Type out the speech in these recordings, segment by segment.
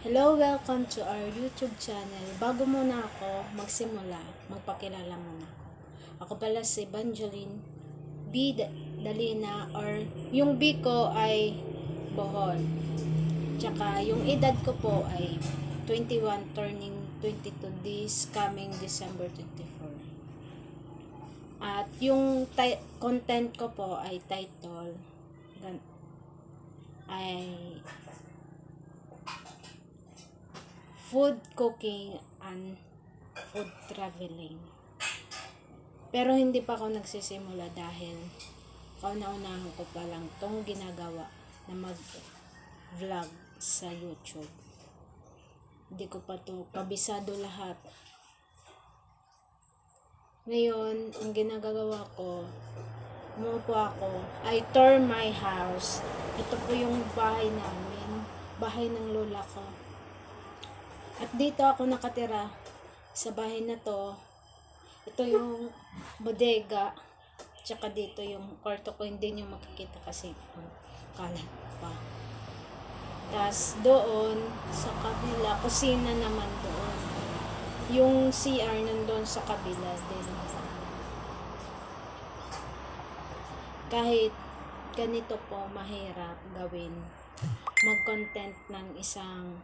Hello, welcome to our YouTube channel. Bago muna ako magsimula, magpakilala muna ako. Ako pala si Evangeline B. Dalina, or yung B ko ay Bohol. Tsaka yung edad ko po ay 21 turning 22 this coming December 24. At yung content ko po ay title ay food cooking and food traveling. Pero hindi pa ako nagsisimula dahil kauna-unahan ko pa lang tong ginagawa na mag-vlog sa YouTube. Hindi ko pa to kabisado lahat. Ngayon, ang ginagawa ko, umupo ako, I tour my house. Ito po yung bahay namin, bahay ng lola ko. At dito ako nakatira sa bahay na to. Ito yung bodega. Tsaka dito yung kwarto ko, hindi nyo makikita kasi kalat pa. Tapos doon sa kabila, kusina naman doon. Yung CR nandun sa kabila din. Kahit ganito po mahirap gawin, mag-content ng isang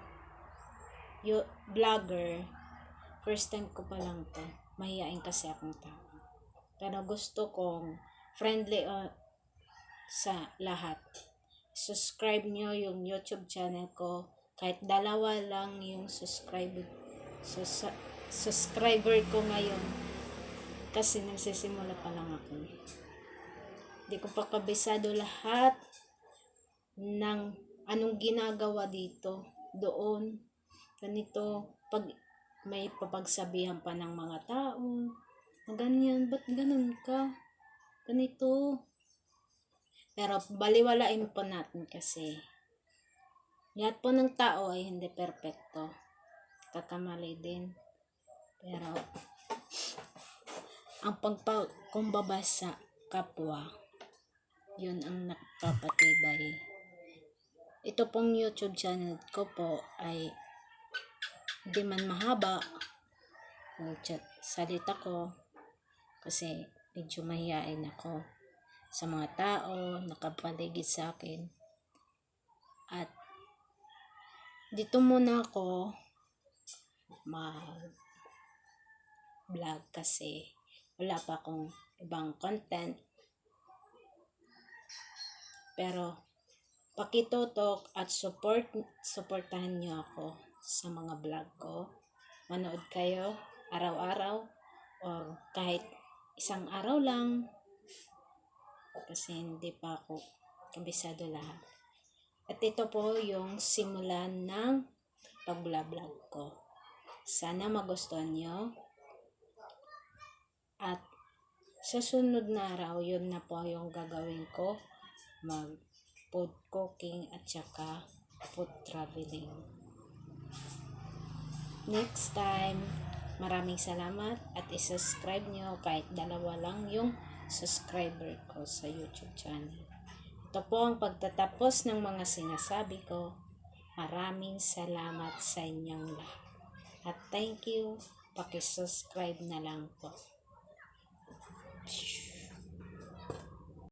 vlogger, first time ko pa lang to, mahihain kasi akong tao, pero gusto kong friendly sa lahat. Subscribe nyo yung YouTube channel ko, kahit dalawa lang yung subscriber ko ngayon kasi nagsisimula pa lang ako. Hindi ko pa kabisado lahat ng anong ginagawa dito, doon, ganito, pag may papagsabihan pa ng mga tao na ganyan, ba't ganun ka, ganito. Pero baliwalain po natin kasi lahat po ng tao ay hindi perfecto, kakamali din. Pero ang pagpakumbaba sa kapwa, yun ang nagpapatibay. Ito pong YouTube channel ko po ay hindi man mahaba yung salita ko kasi medyo mahihain ako sa mga tao nakapaligid sa akin. At dito muna ako mag-vlog kasi wala pa akong ibang content. Pero pakitutok at supportahan niyo ako sa mga vlog ko. Manood kayo araw-araw or kahit isang araw lang kasi hindi pa ako kabisado lahat. At ito po yung simulan ng pag-vlog ko. Sana magustuhan nyo. At sa sunod na araw, yun na po yung gagawin ko. Mag food cooking at saka food traveling. Next time, maraming salamat at isubscribe nyo kahit dalawa lang yung subscriber ko sa YouTube channel. Ito po ang pagtatapos ng mga sinasabi ko. Maraming salamat sa inyong lahat. At thank you, pakisubscribe na lang po.